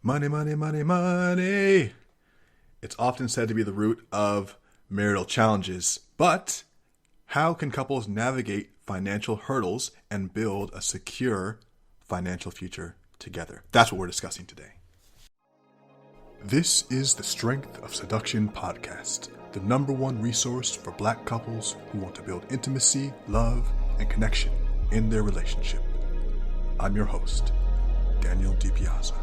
Money, money, money, money. It's often said to be the root of marital challenges, but how can couples navigate financial hurdles and build a secure financial future together? That's what we're discussing today. This is the Strength of Seduction podcast, the number one resource for Black couples who want to build intimacy, love, and connection in their relationship. I'm your host, Daniel DiPiazza.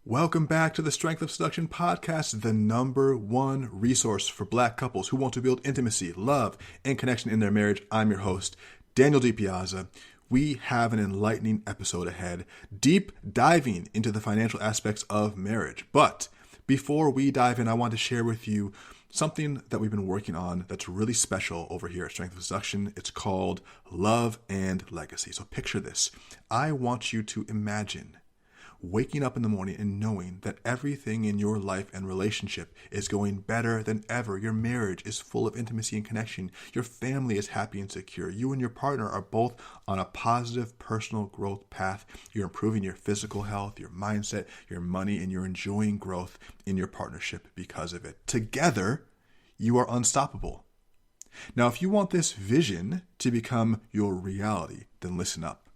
Welcome back to the Strength of Seduction podcast, the number one resource for Black couples who want to build intimacy, love, and connection in their marriage. I'm your host, Daniel DiPiazza. We have an enlightening episode ahead, deep diving into the financial aspects of marriage. But before we dive in, I want to share with you something that we've been working on that's really special over here at Strength of Seduction. It's called Love and Legacy. So picture this. I want you to imagine waking up in the morning and knowing that everything in your life and relationship is going better than ever. Your marriage is full of intimacy and connection. Your family is happy and secure. You and your partner are both on a positive personal growth path. You're improving your physical health, your mindset, your money, and you're enjoying growth in your partnership because of it. Together, you are unstoppable. Now, if you want this vision to become your reality, then listen up.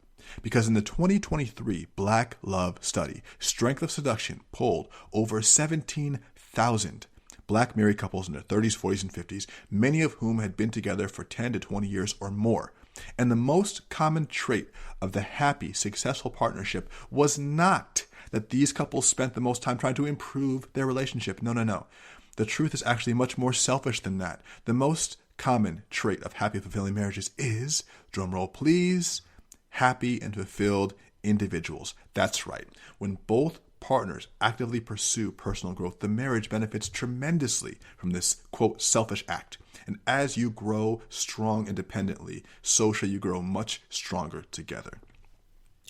Because in the 2023 Black Love Study, Strength of Seduction polled over 17,000 Black married couples in their 30s, 40s, and 50s, many of whom had been together for 10 to 20 years or more. And the most common trait of the happy, successful partnership was not that these couples spent the most time trying to improve their relationship. No. The truth is actually much more selfish than that. The most common trait of happy, fulfilling marriages is, drumroll please, happy and fulfilled individuals. That's right. When both partners actively pursue personal growth, the marriage benefits tremendously from this, quote, selfish act. And as you grow strong independently, so shall you grow much stronger together.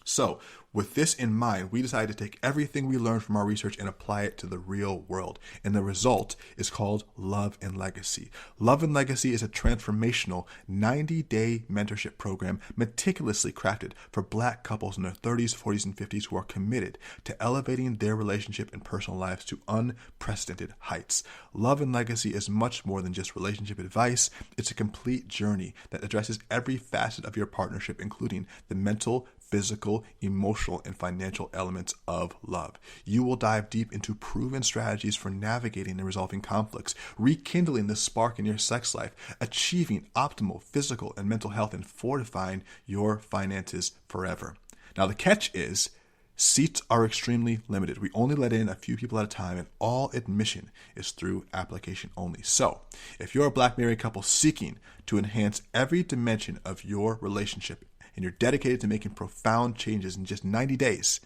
So, with this in mind, we decided to take everything we learned from our research and apply it to the real world. And the result is called Love and Legacy. Love and Legacy is a transformational 90-day mentorship program meticulously crafted for Black couples in their 30s, 40s, and 50s who are committed to elevating their relationship and personal lives to unprecedented heights. Love and Legacy is much more than just relationship advice. It's a complete journey that addresses every facet of your partnership, including the mental, physical, emotional, and financial elements of love. You will dive deep into proven strategies for navigating and resolving conflicts, rekindling the spark in your sex life, achieving optimal physical and mental health, and fortifying your finances forever. Now, the catch is seats are extremely limited. We only let in a few people at a time, and all admission is through application only. So, if you're a Black married couple seeking to enhance every dimension of your relationship, and you're dedicated to making profound changes in just 90 days,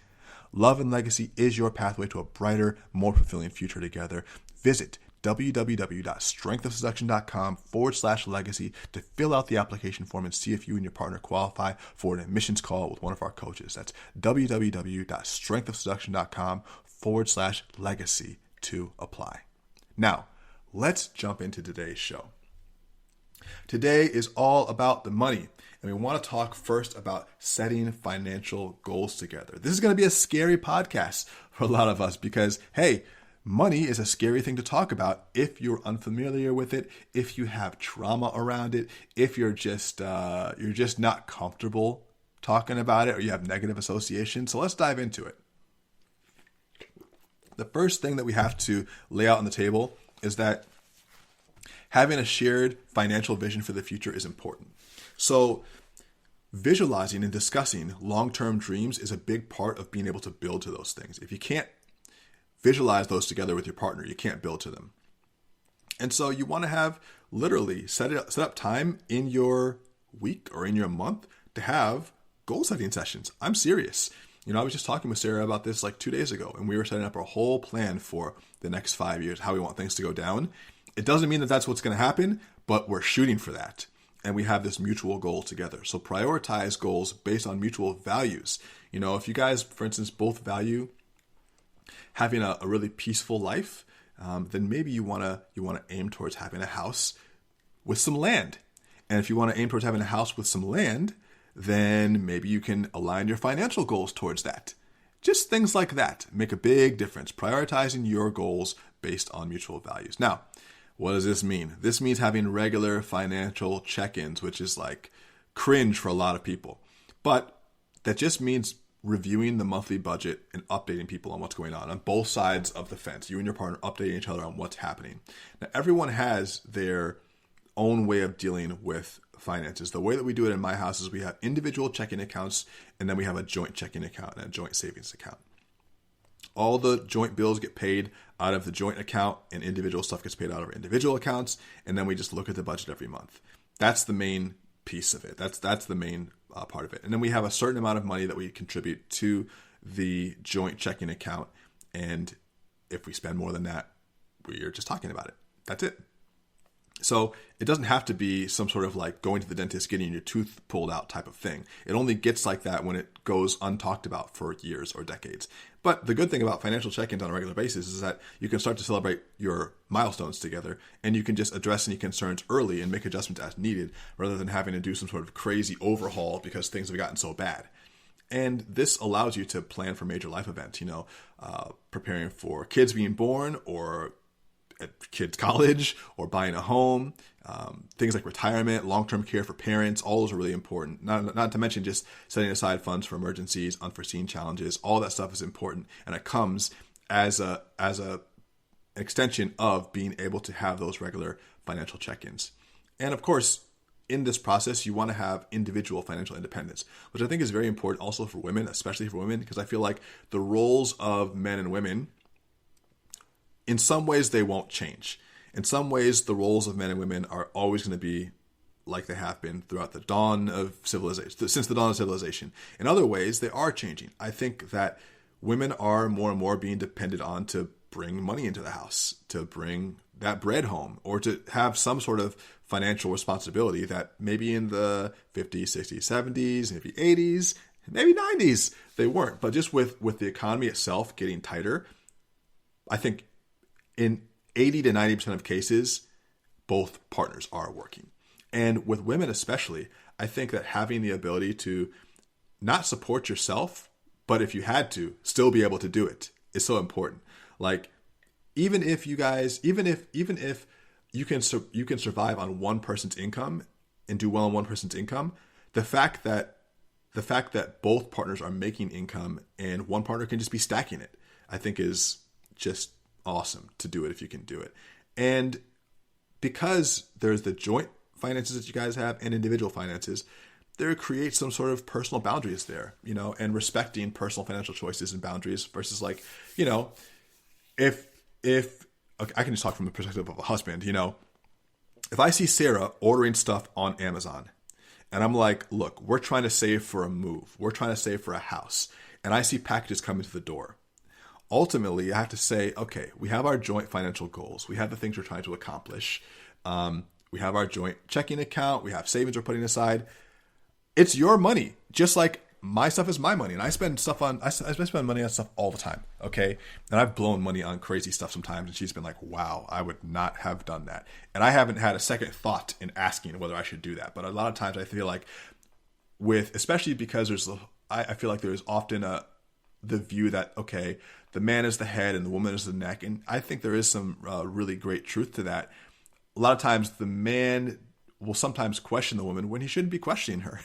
Love and Legacy is your pathway to a brighter, more fulfilling future together. Visit www.strengthofseduction.com/legacy to fill out the application form and see if you and your partner qualify for an admissions call with one of our coaches. That's www.strengthofseduction.com/legacy to apply. Now, let's jump into today's show. Today is all about the money, and we want to talk first about setting financial goals together. This is going to be a scary podcast for a lot of us because, hey, money is a scary thing to talk about if you're unfamiliar with it, if you have trauma around it, if you're just not comfortable talking about it, or you have negative associations. So let's dive into it. The first thing that we have to lay out on the table is that having a shared financial vision for the future is important. So visualizing and discussing long-term dreams is a big part of being able to build to those things. If you can't visualize those together with your partner, you can't build to them. And so you want to have literally set up time in your week or in your month to have goal setting sessions. I'm serious. I was just talking with Sarah about this like 2 days ago, and we were setting up our whole plan for the next 5 years, how we want things to go down. It doesn't mean that that's what's going to happen, but we're shooting for that. And we have this mutual goal together. So prioritize goals based on mutual values. If you guys, for instance, both value having a really peaceful life, then maybe you want to aim towards having a house with some land And if you want to aim towards having a house with some land, then maybe you can align your financial goals towards that. Just things like that make a big difference, prioritizing your goals based on mutual values. Now, what does this mean? This means having regular financial check-ins, which is like cringe for a lot of people. But that just means reviewing the monthly budget and updating people on what's going on both sides of the fence. You and your partner updating each other on what's happening. Now, everyone has their own way of dealing with finances. The way that we do it in my house is we have individual checking accounts, and then we have a joint checking account and a joint savings account. All the joint bills get paid out of the joint account, and individual stuff gets paid out of individual accounts, and then we just look at the budget every month. That's the main piece of it. That's the main part of it. And then we have a certain amount of money that we contribute to the joint checking account, and if we spend more than that, we're just talking about it. That's it. So it doesn't have to be some sort of like going to the dentist, getting your tooth pulled out type of thing. It only gets like that when it goes untalked about for years or decades. But the good thing about financial check-ins on a regular basis is that you can start to celebrate your milestones together, and you can just address any concerns early and make adjustments as needed, rather than having to do some sort of crazy overhaul because things have gotten so bad. And this allows you to plan for major life events, preparing for kids being born, or at kids' college, or buying a home, things like retirement, long-term care for parents. All those are really important. Not to mention just setting aside funds for emergencies, unforeseen challenges. All that stuff is important, and it comes as an extension of being able to have those regular financial check-ins. And of course, in this process, you want to have individual financial independence, which I think is very important also for women, especially for women, because I feel like the roles of men and women, in some ways, they won't change. In some ways, the roles of men and women are always going to be like they have been throughout the dawn of civilization, since the dawn of civilization. In other ways, they are changing. I think that women are more and more being depended on to bring money into the house, to bring that bread home, or to have some sort of financial responsibility that maybe in the 50s, 60s, 70s, maybe 80s, maybe 90s, they weren't. But just with the economy itself getting tighter, I think in 80 to 90% of cases, both partners are working. And with women especially, I think that having the ability to not support yourself, but if you had to, still be able to do it is so important. Like, even if you can survive on one person's income and do well on one person's income, the fact that both partners are making income and one partner can just be stacking it, I think is just awesome to do it if you can do it. And because there's the joint finances that you guys have and individual finances, there creates some sort of personal boundaries there, and respecting personal financial choices and boundaries versus like, if okay, I can just talk from the perspective of a husband, if I see Sarah ordering stuff on Amazon and I'm like, look, we're trying to save for a move, we're trying to save for a house, and I see packages coming to the door. Ultimately, I have to say, okay, we have our joint financial goals. We have the things we're trying to accomplish. We have our joint checking account. We have savings we're putting aside. It's your money, just like my stuff is my money. And I spend money on stuff all the time, okay? And I've blown money on crazy stuff sometimes, and she's been like, wow, I would not have done that. And I haven't had a second thought in asking whether I should do that. But a lot of times I feel like especially because I feel like there's often the view that, okay, the man is the head and the woman is the neck. And I think there is some really great truth to that. A lot of times the man will sometimes question the woman when he shouldn't be questioning her,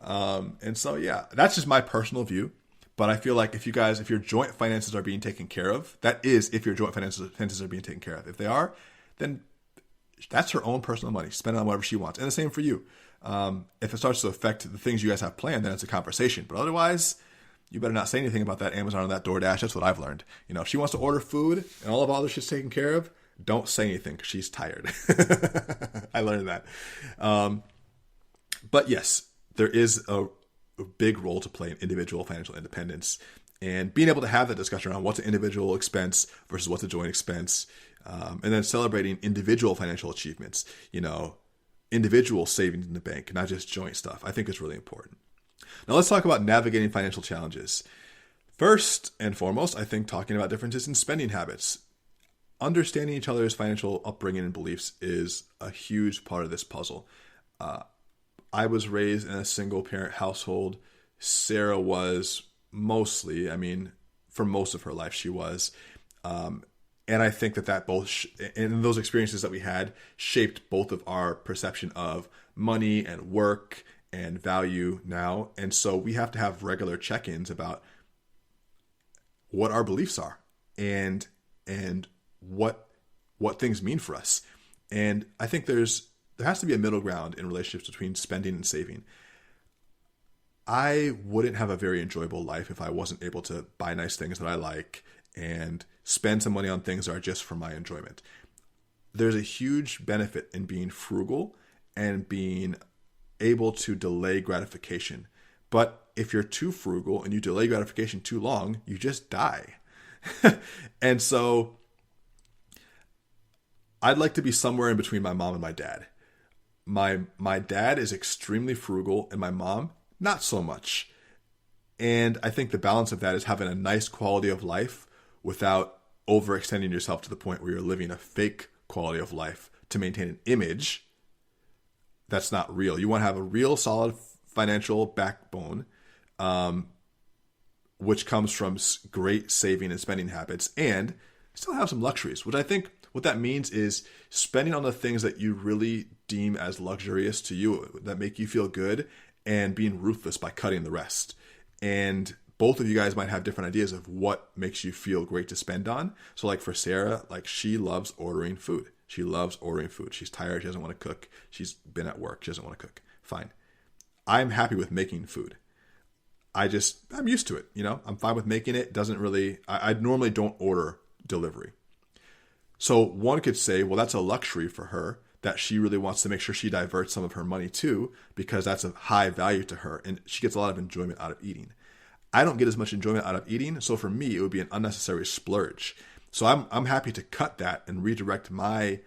And so, yeah, that's just my personal view. But I feel like if your joint finances are being taken care of, that is if your joint finances are being taken care of. If they are, then that's her own personal money. Spend it on whatever she wants. And the same for you. If it starts to affect the things you guys have planned, then it's a conversation. But otherwise, you better not say anything about that Amazon or that DoorDash. That's what I've learned. If she wants to order food and all of other shit's taken care of, don't say anything because she's tired. I learned that. But yes, there is a big role to play in individual financial independence, and being able to have that discussion around what's an individual expense versus what's a joint expense, and then celebrating individual financial achievements, individual savings in the bank, not just joint stuff, I think is really important. Now let's talk about navigating financial challenges. First and foremost, I think talking about differences in spending habits. understanding each other's financial upbringing and beliefs is a huge part of this puzzle. I was raised in a single parent household. Sarah was mostly, for most of her life, she was. And I think that both, and those experiences that we had shaped both of our perception of money and work and value now. And so we have to have regular check-ins about what our beliefs are and what things mean for us. And I think there has to be a middle ground in relationships between spending and saving. I wouldn't have a very enjoyable life if I wasn't able to buy nice things that I like and spend some money on things that are just for my enjoyment. There's a huge benefit in being frugal and being able to delay gratification. But if you're too frugal and you delay gratification too long, you just die. And so I'd like to be somewhere in between my mom and my dad. My dad is extremely frugal and my mom, not so much. And I think the balance of that is having a nice quality of life without overextending yourself to the point where you're living a fake quality of life to maintain an image that's not real. You want to have a real solid financial backbone, which comes from great saving and spending habits, and still have some luxuries, which I think what that means is spending on the things that you really deem as luxurious to you, that make you feel good, and being ruthless by cutting the rest. And both of you guys might have different ideas of what makes you feel great to spend on. So like for Sarah, like she loves ordering food. She loves ordering food. She's tired. She doesn't want to cook. She's been at work. She doesn't want to cook. Fine. I'm happy with making food. I'm used to it. I'm fine with making it. I normally don't order delivery. So one could say, well, that's a luxury for her that she really wants to make sure she diverts some of her money to, because that's a high value to her. And she gets a lot of enjoyment out of eating. I don't get as much enjoyment out of eating. So for me, it would be an unnecessary splurge. So I'm happy to cut that and redirect my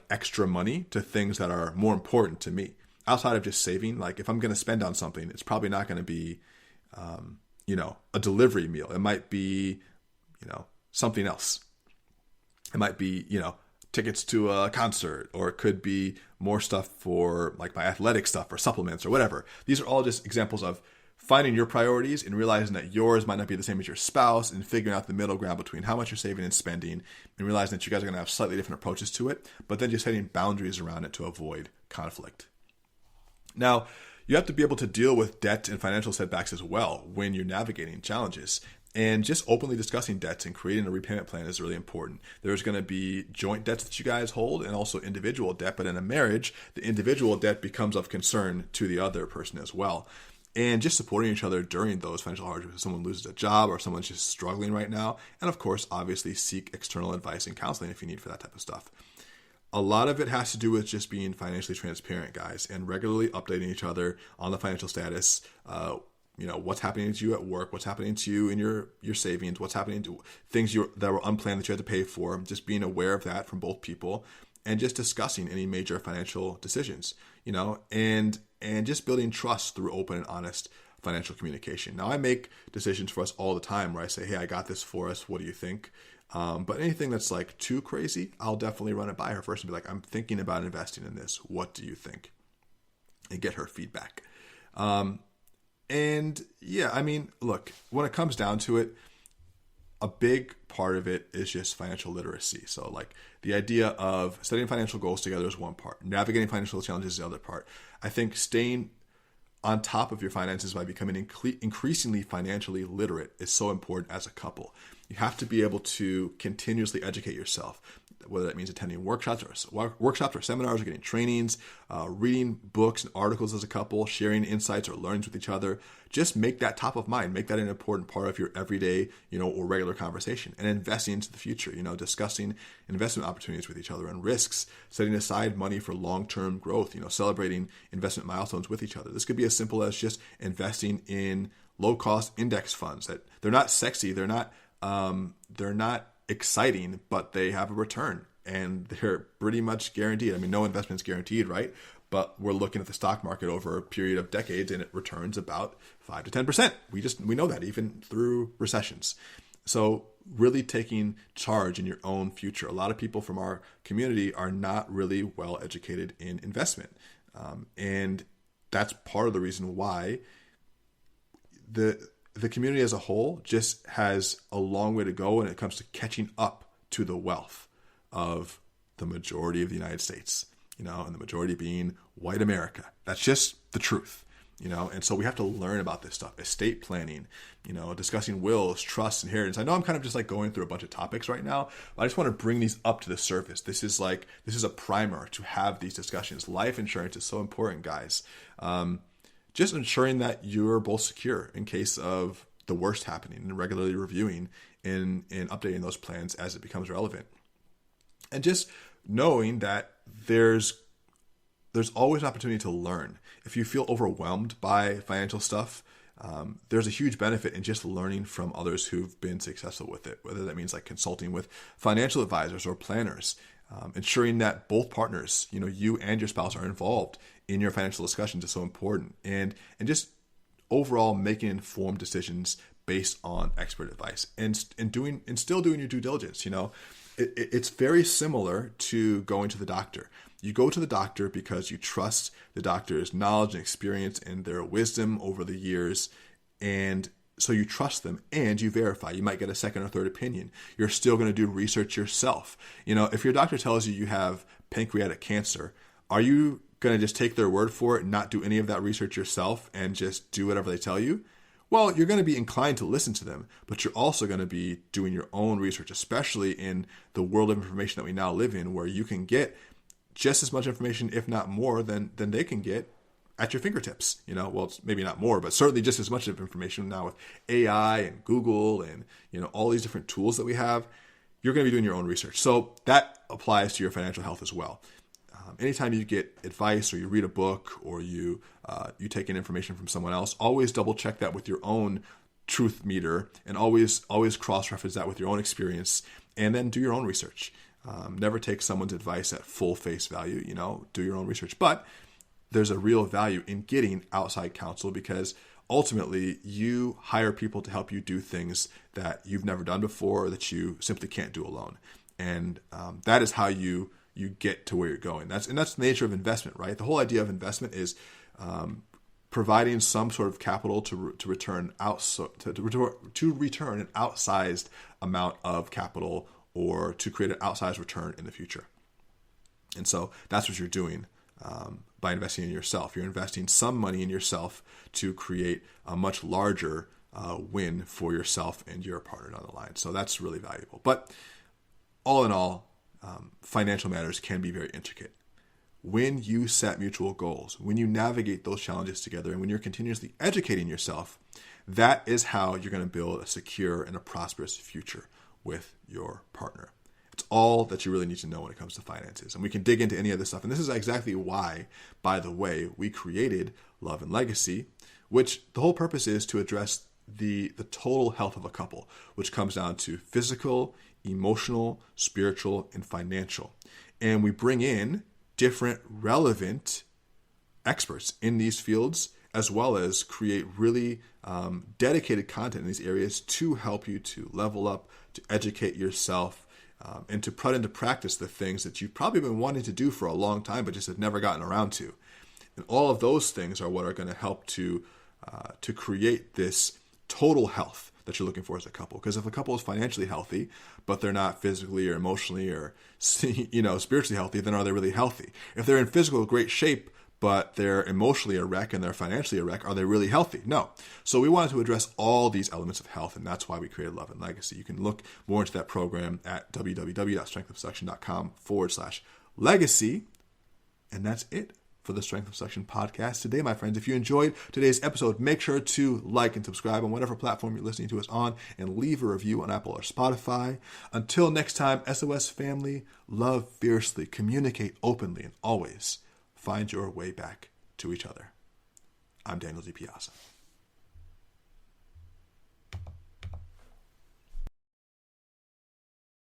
extra money to things that are more important to me. Outside of just saving, like if I'm going to spend on something, it's probably not going to be, a delivery meal. It might be, something else. It might be, tickets to a concert, or it could be more stuff for like my athletic stuff or supplements or whatever. These are all just examples of finding your priorities and realizing that yours might not be the same as your spouse, and figuring out the middle ground between how much you're saving and spending, and realizing that you guys are going to have slightly different approaches to it, but then just setting boundaries around it to avoid conflict. Now, you have to be able to deal with debt and financial setbacks as well when you're navigating challenges. And just openly discussing debts and creating a repayment plan is really important. There's going to be joint debts that you guys hold and also individual debt. But in a marriage, the individual debt becomes of concern to the other person as well. And just supporting each other during those financial hardships. If someone loses a job or someone's just struggling right now. And of course, obviously seek external advice and counseling if you need for that type of stuff. A lot of it has to do with just being financially transparent, guys, and regularly updating each other on the financial status. What's happening to you at work, what's happening to you in your savings, what's happening to things that were unplanned that you had to pay for, just being aware of that from both people, and just discussing any major financial decisions, and just building trust through open and honest financial communication. Now, I make decisions for us all the time where I say, hey, I got this for us. What do you think? But anything that's like too crazy, I'll definitely run it by her first and be like, I'm thinking about investing in this. What do you think? And get her feedback. And yeah, look, when it comes down to it, a big part of it is just financial literacy. So like the idea of setting financial goals together is one part. Navigating financial challenges is the other part. I think staying on top of your finances by becoming increasingly financially literate is so important as a couple. You have to be able to continuously educate yourself, whether that means attending workshops or seminars, or getting trainings, reading books and articles as a couple, sharing insights or learnings with each other. Just make that top of mind. Make that an important part of your everyday, or regular conversation. And investing into the future, discussing investment opportunities with each other and risks, setting aside money for long-term growth, celebrating investment milestones with each other. This could be as simple as just investing in low-cost index funds. That they're not sexy, they're not exciting, but they have a return and they're pretty much guaranteed. No investment's guaranteed, right? But we're looking at the stock market over a period of decades and it returns about 5 to 10%. We know that even through recessions. So really taking charge in your own future. A lot of people from our community are not really well educated in investment. And that's part of the reason why the community as a whole just has a long way to go when it comes to catching up to the wealth of the majority of the United States, and the majority being white America. That's just the truth, and so we have to learn about this stuff, estate planning, discussing wills, trusts, inheritance. I know I'm kind of just like going through a bunch of topics right now, but I just want to bring these up to the surface. This is a primer to have these discussions. Life insurance is so important, guys. Just ensuring that you're both secure in case of the worst happening, and regularly reviewing and updating those plans as it becomes relevant. And just knowing that there's always an opportunity to learn. If you feel overwhelmed by financial stuff, there's a huge benefit in just learning from others who've been successful with it, whether that means like consulting with financial advisors or planners, ensuring that both partners, you and your spouse, are involved in your financial discussions is so important, and just overall making informed decisions based on expert advice and still doing your due diligence. It's very similar to going to the doctor. You go to the doctor because you trust the doctor's knowledge and experience and their wisdom over the years. And so you trust them and you verify. You might get a second or third opinion. You're still going to do research yourself. If your doctor tells you you have pancreatic cancer, are you going to just take their word for it and not do any of that research yourself and just do whatever they tell you? Well, you're going to be inclined to listen to them, but you're also going to be doing your own research, especially in the world of information that we now live in, where you can get just as much information, if not more, than they can get at your fingertips. Well, it's maybe not more, but certainly just as much of information now with AI and Google and, all these different tools that we have. You're going to be doing your own research. So that applies to your financial health as well. Anytime you get advice or you read a book or you take in information from someone else, always double check that with your own truth meter, and always cross-reference that with your own experience, and then do your own research. Never take someone's advice at full face value, do your own research. But there's a real value in getting outside counsel, because ultimately you hire people to help you do things that you've never done before or that you simply can't do alone. And that is how you get to where you're going. That's the nature of investment, right? The whole idea of investment is providing some sort of capital to return to return an outsized amount of capital, or to create an outsized return in the future. And so that's what you're doing by investing in yourself. You're investing some money in yourself to create a much larger win for yourself and your partner down the line. So that's really valuable. But all in all, financial matters can be very intricate. When you set mutual goals, when you navigate those challenges together, and when you're continuously educating yourself, that is how you're going to build a secure and a prosperous future with your partner. It's all that you really need to know when it comes to finances. And we can dig into any of this stuff. And this is exactly why, by the way, we created Love and Legacy, which the whole purpose is to address the total health of a couple, which comes down to physical, emotional, spiritual, and financial. And we bring in different relevant experts in these fields, as well as create really dedicated content in these areas to help you to level up, to educate yourself, and to put into practice the things that you've probably been wanting to do for a long time, but just have never gotten around to. And all of those things are what are going to help to create this total health that you're looking for as a couple. Because if a couple is financially healthy, but they're not physically or emotionally or spiritually healthy, then are they really healthy? If they're in physical great shape, but they're emotionally a wreck and they're financially a wreck, are they really healthy? No. So we wanted to address all these elements of health, and that's why we created Love and Legacy. You can look more into that program at www.strengthofseduction.com/legacy. And that's it for the Strength of Seduction podcast today, my friends. If you enjoyed today's episode, make sure to like and subscribe on whatever platform you're listening to us on, and leave a review on Apple or Spotify. Until next time, SOS family, love fiercely, communicate openly, and always find your way back to each other. I'm Daniel D. Piazza.